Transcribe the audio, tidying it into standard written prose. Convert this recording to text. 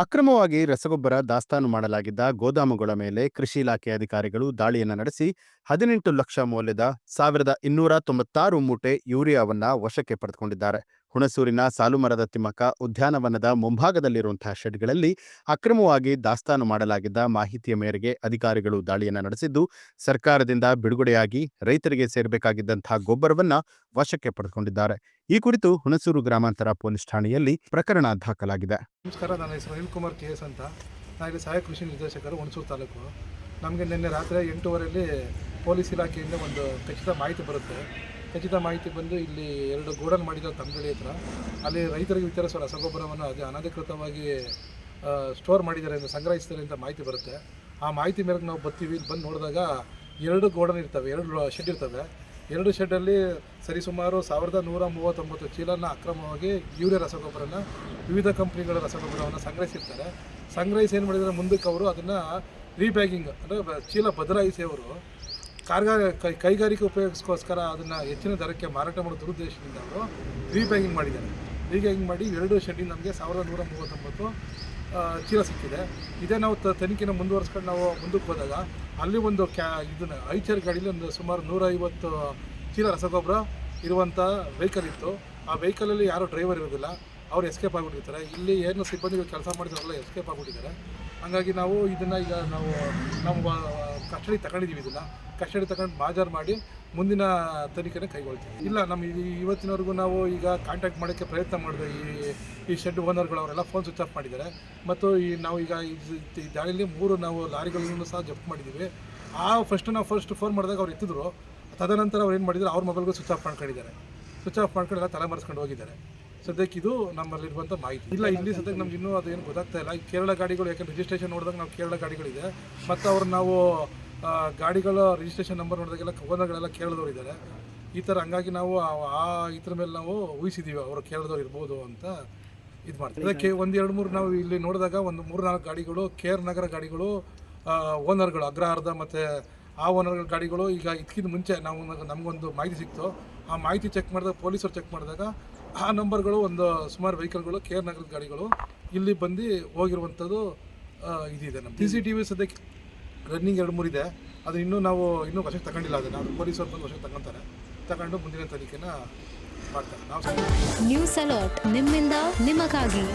ಅಕ್ರಮವಾಗಿ ರಸಗೊಬ್ಬರ ದಾಸ್ತಾನು ಮಾಡಲಾಗಿದ್ದ ಗೋದಾಮುಗಳ ಮೇಲೆ ಕೃಷಿ ಇಲಾಖೆ ಅಧಿಕಾರಿಗಳು ದಾಳಿಯನ್ನು ನಡೆಸಿ 18 ಲಕ್ಷ ಮೌಲ್ಯದ 1296 ಮೂಟೆ ಯೂರಿಯಾವನ್ನ ವಶಕ್ಕೆ ಪಡೆದುಕೊಂಡಿದ್ದಾರೆ. ಹುಣಸೂರಿನ ಸಾಲುಮರದ ತಿಮ್ಮಕ್ಕ ಉದ್ಯಾನವನದ ಮುಂಭಾಗದಲ್ಲಿರುವಂತಹ ಶೆಡ್ಗಳಲ್ಲಿ ಅಕ್ರಮವಾಗಿ ದಾಸ್ತಾನು ಮಾಡಲಾಗಿದ್ದ ಮಾಹಿತಿಯ ಮೇರೆಗೆ ಅಧಿಕಾರಿಗಳು ದಾಳಿಯನ್ನು ನಡೆಸಿದ್ದು, ಸರ್ಕಾರದಿಂದ ಬಿಡುಗಡೆಯಾಗಿ ರೈತರಿಗೆ ಸೇರಬೇಕಾಗಿದ್ದಂತಹ ಗೊಬ್ಬರವನ್ನ ವಶಕ್ಕೆ ಪಡೆದುಕೊಂಡಿದ್ದಾರೆ. ಈ ಕುರಿತು ಹುಣಸೂರು ಗ್ರಾಮಾಂತರ ಪೊಲೀಸ್ ಠಾಣೆಯಲ್ಲಿ ಪ್ರಕರಣ ದಾಖಲಾಗಿದೆ. ನಮಸ್ಕಾರ, ನನ್ನ ಹೆಸರು ಅನಿಲ್ ಕುಮಾರ್ KS ಅಂತ. ನಾನು ಇಲ್ಲಿ ಸಹಾಯಕ ಕೃಷಿ ನಿರ್ದೇಶಕರು, ಹುಣಸೂರು ತಾಲೂಕು. ನಮಗೆ ನಿನ್ನೆ ರಾತ್ರಿ 8:30ರಲ್ಲಿ ಪೊಲೀಸ್ ಇಲಾಖೆಯಿಂದ ಒಂದು ಖಚಿತ ಮಾಹಿತಿ ಬರುತ್ತೆ. ಖಚಿತ ಮಾಹಿತಿ ಬಂದು ಇಲ್ಲಿ 2 ಗೋಡನ್ ಮಾಡಿದ್ದಾರೆ ತಮ್ಮಗಳಿ ಹತ್ರ. ಅಲ್ಲಿ ರೈತರಿಗೆ ವಿತರಿಸುವ ರಸಗೊಬ್ಬರವನ್ನು ಅನಧಿಕೃತವಾಗಿ ಸ್ಟೋರ್ ಮಾಡಿದ್ದಾರೆ ಅಂತ, ಸಂಗ್ರಹಿಸ್ತಾರೆ ಅಂತ ಮಾಹಿತಿ ಬರುತ್ತೆ. ಆ ಮಾಹಿತಿ ಮೇರೆಗೆ ನಾವು ಬರ್ತೀವಿ. ಬಂದು ನೋಡಿದಾಗ 2 ಗೋಡನ್ ಇರ್ತವೆ, 2 ಶೆಡ್ ಇರ್ತವೆ. 2 ಶೆಡ್ಡಲ್ಲಿ ಸರಿಸುಮಾರು 1139 ಚೀಲನ ಅಕ್ರಮವಾಗಿ ಯೂರಿಯಾ ರಸಗೊಬ್ಬರನ, ವಿವಿಧ ಕಂಪ್ನಿಗಳ ರಸಗೊಬ್ಬರವನ್ನು ಸಂಗ್ರಹಿಸಿರ್ತಾರೆ. ಸಂಗ್ರಹಿಸಿ ಏನು ಮಾಡಿದರೆ ಮುಂದಕ್ಕೆ ಅವರು ಅದನ್ನು ರೀಬ್ಯಾಗಿಂಗ್ ಅಂದರೆ ಚೀಲ ಬದಲಾಯಿಸಿ ಅವರು ಕೈಗಾರಿಕೆ ಉಪಯೋಗಿಸ್ಕೋಸ್ಕರ ಅದನ್ನು ಹೆಚ್ಚಿನ ದರಕ್ಕೆ ಮಾರಾಟ ಮಾಡೋ ದುರುದ್ದೇಶದಿಂದ ಅವರು ರೀಬ್ಯಾಗಿಂಗ್ ಮಾಡಿದ್ದಾರೆ. ರೀಬ್ಯಾಗಿಂಗ್ ಮಾಡಿ 2 ಶೆಡ್ಡಿಂದ ನಮಗೆ 1139 ಚೀಲ ಸಿಕ್ಕಿದೆ. ಇದೇ ನಾವು ತನಿಖೆನ ಮುಂದುವರಿಸ್ಕೊಂಡು ನಾವು ಮುಂದಕ್ಕೆ ಹೋದಾಗ ಅಲ್ಲಿ ಒಂದು ಇದನ್ನು ಐಚರ್ ಗಾಡೀಲಿ ಒಂದು ಸುಮಾರು 150 ಚೀಲ ರಸಗೊಬ್ಬರ ಇರುವಂಥ ವೆಹಿಕಲ್ ಇತ್ತು. ಆ ವೆಹಿಕಲಲ್ಲಿ ಯಾರೂ ಡ್ರೈವರ್ ಇರೋದಿಲ್ಲ, ಅವ್ರು ಎಸ್ಕೇಪ್ ಆಗಿಬಿಟ್ಟಿರ್ತಾರೆ. ಇಲ್ಲಿ ಏನು ಸಿಬ್ಬಂದಿಗಳು ಕೆಲಸ ಮಾಡಿದಾರಲ್ಲ ಎಸ್ಕೇಪ್ ಆಗಿಬಿಟ್ಟಿದ್ದಾರೆ. ಹಾಗಾಗಿ ನಾವು ಇದನ್ನು ಈಗ ನಾವು ಕಸ್ಟಡಿ ತಗೊಂಡಿದ್ದೀವಿ. ಇದನ್ನು ಕಸ್ಟಡಿ ತಗೊಂಡು ಮಾಜಾರು ಮಾಡಿ ಮುಂದಿನ ತನಿಖೆನ ಕೈಗೊಳ್ತೀವಿ. ಇಲ್ಲ, ನಮ್ಮ ಇವತ್ತಿನವರೆಗೂ ನಾವು ಈಗ ಕಾಂಟ್ಯಾಕ್ಟ್ ಮಾಡೋಕ್ಕೆ ಪ್ರಯತ್ನ ಮಾಡಿದೆ. ಈ ಶೆಡ್ ಓನರ್ಗಳು ಅವರೆಲ್ಲ ಫೋನ್ ಸ್ವಿಚ್ ಆಫ್ ಮಾಡಿದ್ದಾರೆ. ಮತ್ತು ನಾವು ಈಗ ಈ ದಾಳಿಯಲ್ಲಿ 3 ನಾವು ಲಾರಿಗಳನ್ನು ಸಹ ಜಪ್ತ್ ಮಾಡಿದ್ದೀವಿ. ಫಸ್ಟ್ ಫೋನ್ ಮಾಡಿದಾಗ ಅವ್ರು ಎತ್ತಿದ್ರು. ತದನಂತರ ಅವ್ರು ಏನು ಮಾಡಿದ್ರು, ಅವ್ರ ಮೊಬೈಲ್ಗೂ ಸ್ವಿಚ್ ಆಫ್ ಮಾಡ್ಕೊಂಡಿದ್ದಾರೆ. ಸ್ವಿಚ್ ಆಫ್ ಮಾಡ್ಕೊಂಡು ಎಲ್ಲ ತಲೆ ಮರೆಸ್ಕೊಂಡು ಹೋಗಿದ್ದಾರೆ. ಸದ್ಯಕ್ಕೆ ಇದು ನಮ್ಮಲ್ಲಿರುವಂಥ ಮಾಹಿತಿ. ಇಲ್ಲ, ಇಲ್ಲಿ ಸದ್ಯಕ್ಕೆ ನಮ್ಗೆ ಇನ್ನೂ ಅದೇನು ಗೊತ್ತಾಗ್ತಾ ಇಲ್ಲ. ಈ ಕೇರಳ ಗಾಡಿಗಳು, ಯಾಕಂದ್ರೆ ರಿಜಿಸ್ಟ್ರೇಷನ್ ನೋಡಿದಾಗ ನಾವು ಕೇರಳ ಗಾಡಿಗಳಿದೆ, ಮತ್ತು ಅವ್ರು ನಾವು ಗಾಡಿಗಳ ರಿಜಿಸ್ಟ್ರೇಷನ್ ನಂಬರ್ ನೋಡಿದಾಗೆಲ್ಲ ಓನರ್ಗಳೆಲ್ಲ ಕೇರಳದವ್ರು ಇದ್ದಾರೆ. ಈ ಥರ ಹಂಗಾಗಿ ನಾವು ಇದ್ರ ಮೇಲೆ ನಾವು ಊಹಿಸಿದ್ದೀವಿ ಅವರು ಕೇರಳದವ್ರು ಇರ್ಬೋದು ಅಂತ ಇದು ಮಾಡ್ತೀವಿ. ಅದಕ್ಕೆ 1-2-3 ನಾವು ಇಲ್ಲಿ ನೋಡಿದಾಗ ಒಂದು 3-4 ಗಾಡಿಗಳು KR ನಗರ ಗಾಡಿಗಳು ಓನರ್ಗಳು ಅಗ್ರಹಾರದ ಮತ್ತು ಆ ಓನರ್ಗಳ ಗಾಡಿಗಳು ಈಗ ಇದಕ್ಕಿಂತ ಮುಂಚೆ ನಮಗೊಂದು ಮಾಹಿತಿ ಸಿಕ್ತು. ಆ ಮಾಹಿತಿ ಚೆಕ್ ಮಾಡಿದಾಗ ಪೊಲೀಸರು ಚೆಕ್ ಮಾಡಿದಾಗ ಆ ನಂಬರ್ಗಳು ಒಂದು ಸುಮಾರು ವೆಹಿಕಲ್ಗಳು KR ನಗರದ ಗಾಡಿಗಳು ಇಲ್ಲಿ ಬಂದು ಹೋಗಿರುವಂಥದ್ದು ಇದಿದೆ. ನಮ್ಮ CCTV ಸದ್ಯಕ್ಕೆ ರನ್ನಿಂಗ್ 2-3 ಇದೆ. ಅದು ಇನ್ನೂ ವಶಕ್ಕೆ ತಗೊಂಡಿಲ್ಲ. ಅದನ್ನು ಪೊಲೀಸರು ಬಂದು ವಶಕ್ಕೆ ತಗೊಂಡು ಮುಂದಿನ ತನಿಖೆನ ಮಾಡ್ತಾರೆ. ನಾವು ನ್ಯೂಸ್ ಅಲರ್ಟ್, ನಿಮ್ಮಿಂದ ನಿಮಗಾಗಿ.